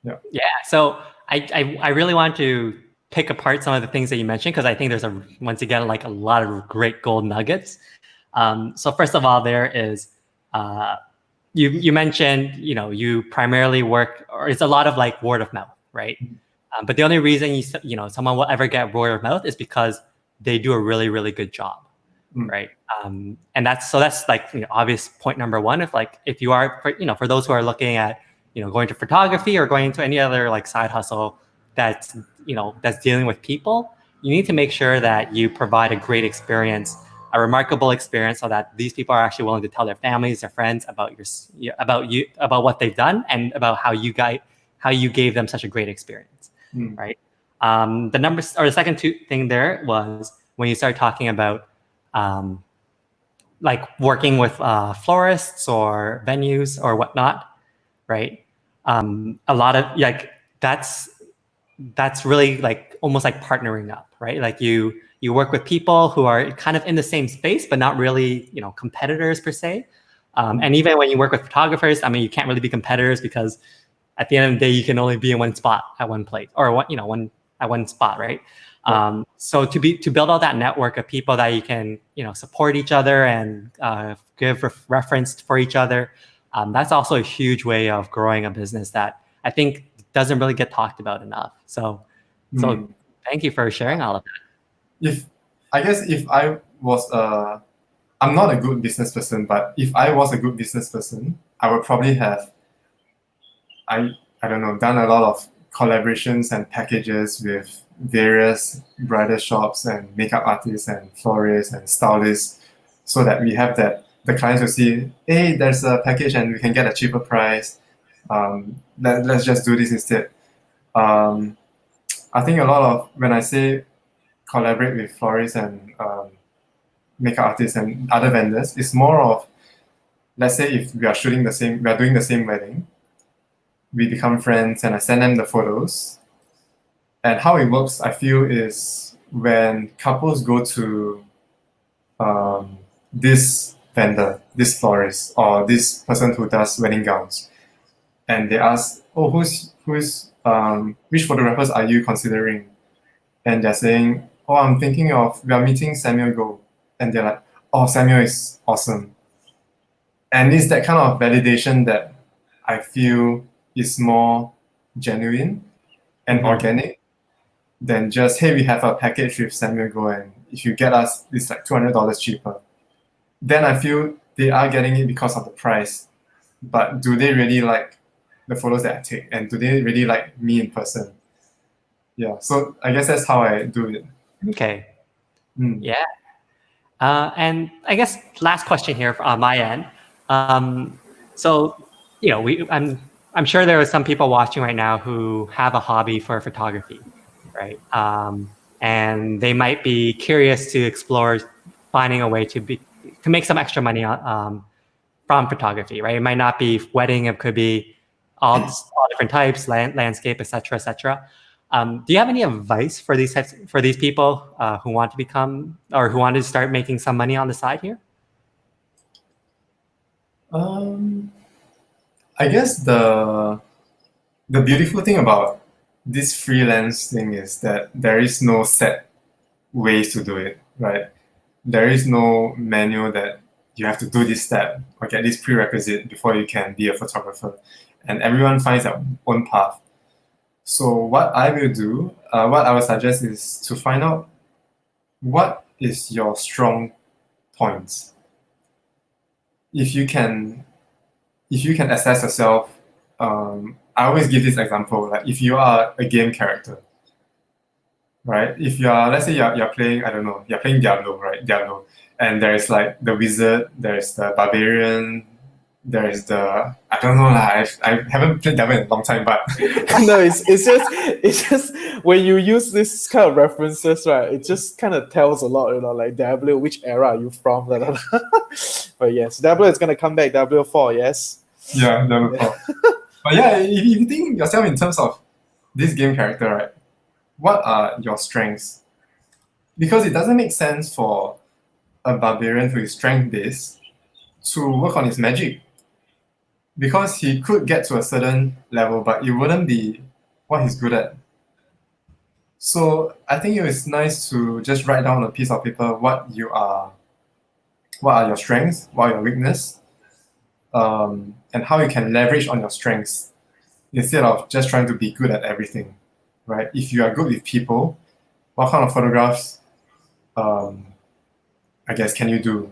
Yeah. So I really want to pick apart some of the things that you mentioned because I think there's once again like a lot of great gold nuggets. So first of all, there is you mentioned you primarily work, or it's a lot of like word of mouth, right? But the only reason someone will ever get word of mouth is because they do a really, really good job, right? And that's like obvious point number one. If you are for those who are looking at going to photography or going into any other like side hustle that's that's dealing with people, you need to make sure that you provide a great experience, a remarkable experience, so that these people are actually willing to tell their families, their friends about what they've done and about how you gave them such a great experience, right? The numbers, or the second thing there was when you start talking about like working with florists or venues or whatnot, right? A lot of like that's really like almost like partnering up, right? Like you work with people who are kind of in the same space, but not really competitors per se. And even when you work with photographers, I mean, you can't really be competitors because at the end of the day, you can only be in one spot at one place, or one at one spot, right? So to build out that network of people that you can support each other and give reference for each other, that's also a huge way of growing a business that I think doesn't really get talked about enough. So thank you for sharing all of that. If I was I'm not a good business person, but if I was a good business person, I would probably have I don't know, done a lot of collaborations and packages with various bridal shops and makeup artists and florists and stylists, so that we have that the clients will see, hey, there's a package and we can get a cheaper price. Let's just do this instead. I think a lot of when I say collaborate with florists and makeup artists and other vendors, it's more of, let's say if we are doing the same wedding, we become friends and I send them the photos. And how it works, I feel, is when couples go to this vendor, this florist, or this person who does wedding gowns, and they ask, oh, which photographers are you considering? And they're saying, oh, we are meeting Samuel Goh. And they're like, oh, Samuel is awesome. And it's that kind of validation that I feel is more genuine and organic than just, hey, we have a package with Samuel Goh, and if you get us, it's like $200 cheaper. Then I feel they are getting it because of the price. But do they really like the photos that I take? And do they really like me in person? Yeah, so I guess that's how I do it. Okay. Yeah. And I guess last question here on my end. So, I'm sure there are some people watching right now who have a hobby for photography, right? And they might be curious to explore finding a way to make some extra money from photography, right? It might not be wedding; it could be all different types, landscape, etc., etc. Do you have any advice for these people who want to become or who want to start making some money on the side here? I guess the beautiful thing about this freelance thing is that there is no set ways to do it, right? There is no manual that you have to do this step or get this prerequisite before you can be a photographer. And everyone finds their own path. So what I will do, what I would suggest is to find out what is your strong points. If you can assess yourself, I always give this example, like if you are a game character, right? If you are, let's say you're playing, I don't know, you're playing Diablo, right? Diablo. And there's like the wizard, there's the barbarian, there's the, I don't know, I haven't played Diablo in a long time, but No, it's just when you use this kind of references, right? It just kind of tells a lot, like Diablo, which era are you from? Blah, blah, blah. But yes, Diablo is gonna come back. Diablo 4, yes. yeah, Diablo 4. But yeah, if you think yourself in terms of this game character, right? What are your strengths? Because it doesn't make sense for a barbarian who is strength-based to work on his magic. Because he could get to a certain level, but it wouldn't be what he's good at. So I think it is nice to just write down on a piece of paper what are your strengths, what are your weaknesses, and how you can leverage on your strengths instead of just trying to be good at everything, right? If you are good with people, what kind of photographs, I guess, can you do?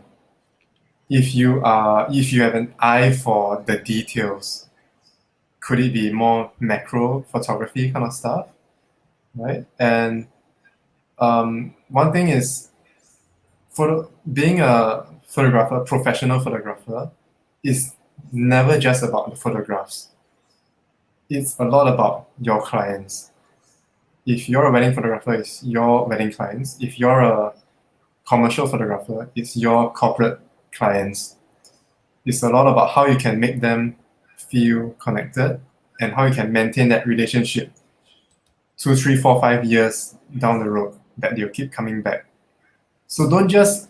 If you have an eye for the details, could it be more macro photography kind of stuff, right? And one thing is, being a photographer, professional photographer, is never just about the photographs. It's a lot about your clients. If you're a wedding photographer, it's your wedding clients. If you're a commercial photographer, it's your corporate clients. It's a lot about how you can make them feel connected and how you can maintain that relationship 2, 3, 4, 5 years down the road that they'll keep coming back. So don't just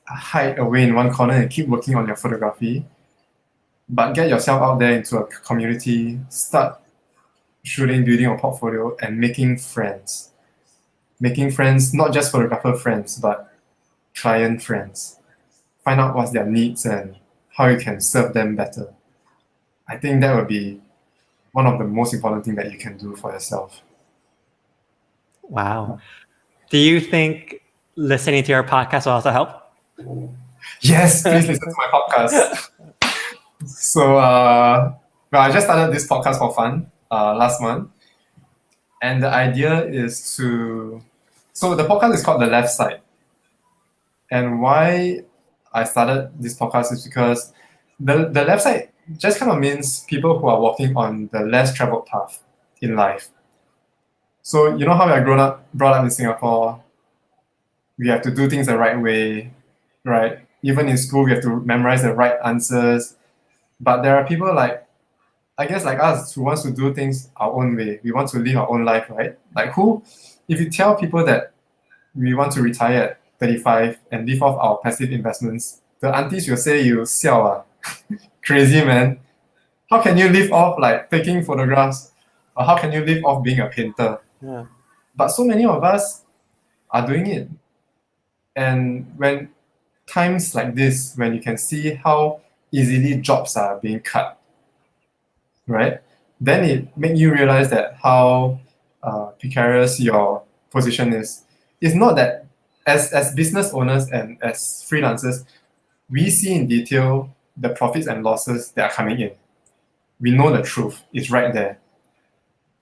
hide away in one corner and keep working on your photography, but get yourself out there into a community, start shooting, building a portfolio, and making friends. Making friends, not just photographer friends, but client friends. Find out what's their needs and how you can serve them better. I think that would be one of the most important things that you can do for yourself. Wow. Do you think listening to your podcast will also help? Yes, please listen to my podcast. So, well, I just started this podcast for fun last month. And the idea is so the podcast is called The Left Side. And why I started this podcast is because the left side just kind of means people who are walking on the less traveled path in life. So you know how we are brought up in Singapore, we have to do things the right way, right? Even in school, we have to memorize the right answers. But there are people like, I guess like us, who wants to do things our own way. We want to live our own life, right? Like if you tell people that we want to retire at 35 and live off our passive investments, the aunties will say you siao ah. Crazy, man. How can you live off like taking photographs? Or how can you live off being a painter? Yeah. But so many of us are doing it. And when times like this, when you can see how easily jobs are being cut, right? Then it makes you realize that how precarious your position is. It's not that as business owners and as freelancers, we see in detail the profits and losses that are coming in. We know the truth. It's right there.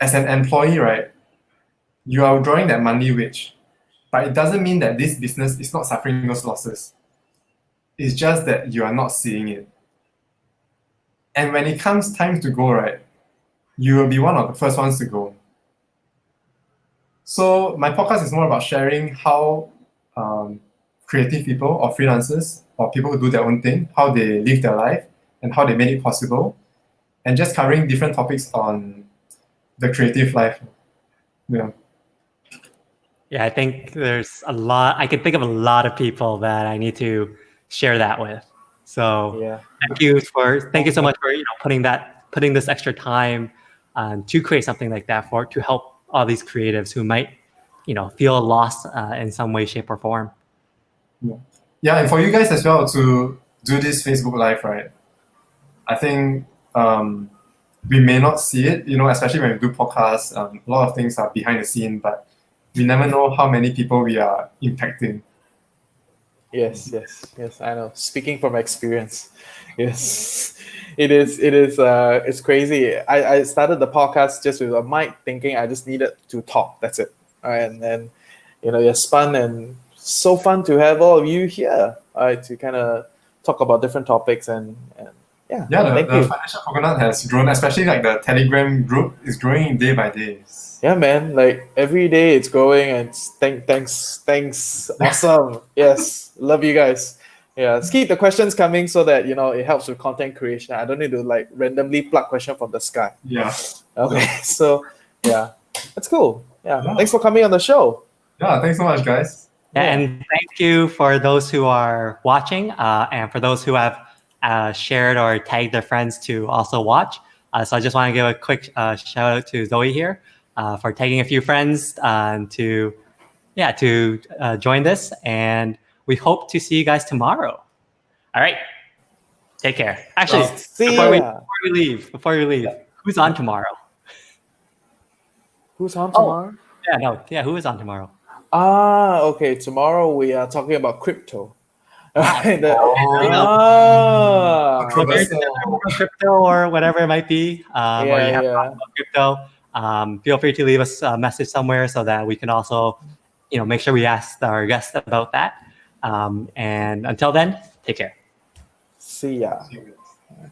As an employee, right, you are drawing that monthly wage, but it doesn't mean that this business is not suffering those losses. It's just that you are not seeing it. And when it comes time to go, right, you will be one of the first ones to go. So my podcast is more about sharing how creative people or freelancers or people who do their own thing, how they live their life and how they made it possible, and just covering different topics on the creative life. Yeah. Yeah, I think there's a lot. I can think of a lot of people that I need to share that with. So Yeah. thank you so much for putting this extra time to create something like that to help all these creatives who might feel lost in some way, shape, or form. Yeah, and for you guys as well to do this Facebook Live, right? I think we may not see it, especially when we do podcasts. A lot of things are behind the scene, but we never know how many people we are impacting. Yes, I know. Speaking from experience, yes, it's crazy. I started the podcast just with a mic, thinking I just needed to talk. That's it. And then It's fun and so fun to have all of you here, to kind of talk about different topics and yeah. Yeah, Thank the you. financial coconut has grown, especially like the Telegram group is growing day by day. Yeah, man. Like every day it's growing, and thanks. Awesome. Yes, love you guys. Yeah, let's keep the questions coming so that it helps with content creation. I don't need to like randomly pluck question from the sky. Yeah. Okay, so yeah, that's cool. Yeah, Yeah. thanks for coming on the show. Yeah, thanks so much, guys. Yeah. And thank you for those who are watching, and for those who have shared or tagged their friends to also watch. So I just want to give a quick shout out to Zoe here for tagging a few friends to join this, and we hope to see you guys tomorrow. All right, take care. Actually, See before ya. we leave, who's on tomorrow? Who's on tomorrow? Who is on tomorrow? Okay. Tomorrow we are talking about crypto. There you Ah, So if you're interested in crypto or whatever it might be, or you have thoughts about crypto, feel free to leave us a message somewhere so that we can also, make sure we ask our guests about that. And until then, take care. See ya. See you guys.